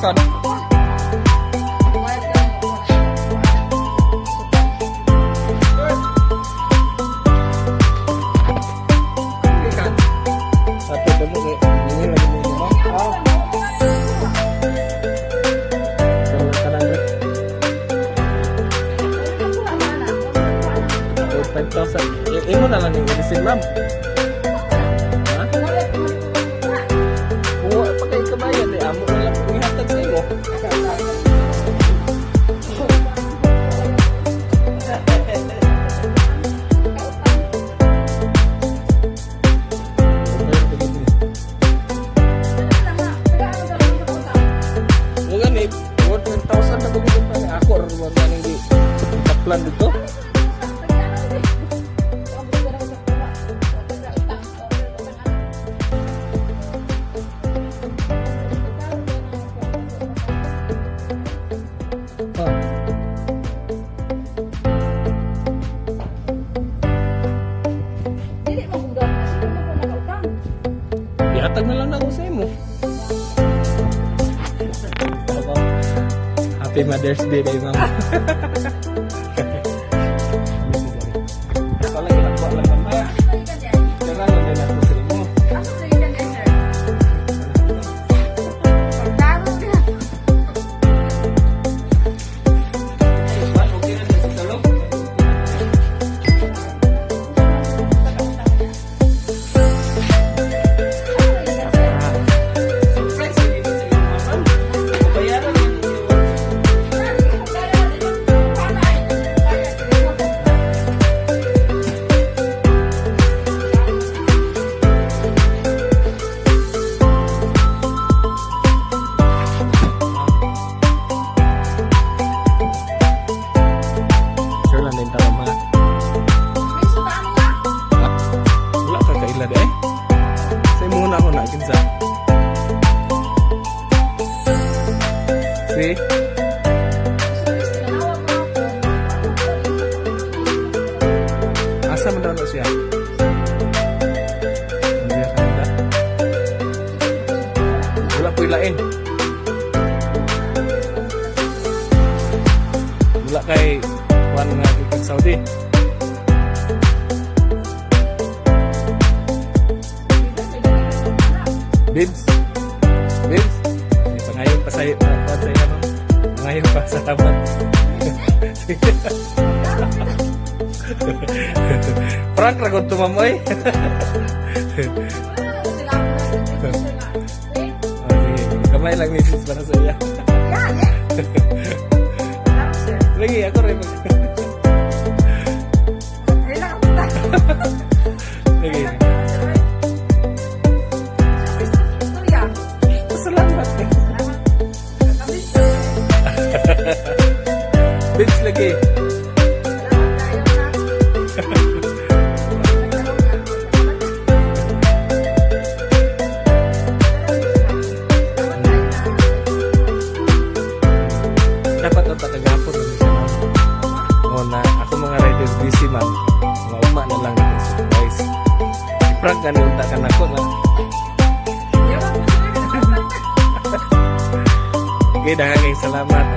sad. Satu demo ini lagi mau ngomong. Kadang-kadang 5,000. Imo na lang yung medicine, ma'am. Ha? Kuha pa kayo kabayan eh. Amo na lang kung ihatag sa imo. Mungkin nih, buat 10,000 na begitu pa. Ako rin mo na hindi plan dito. Ihatag na lang na ako sa imo. Happy Mother's Day kay mama. Ito lang ginagawa lang mamaya. Kaya lang din ako sa imo. Wala ka kailad eh. Say muna ako na kinsa. See? Asa man daw na siya? Hindi ka nila. Wala po ilain. Wala kay Juan nga dito sa Saudi. Bibs? Bibs? Pangayon pa sa'yo. Pangayon pa sa tamat. Prank ragot tumamoy. Kamay lang misis para sa iya. Lagi ako rin. Lagi. Salamat. Bits lagi. Dapat ang tatagapon ng isa na. Muna, ako mga riders busy man. Mga uma na lang ito surprise. I-prank ka niunta ka na ko na. Okay, dahagang salamat.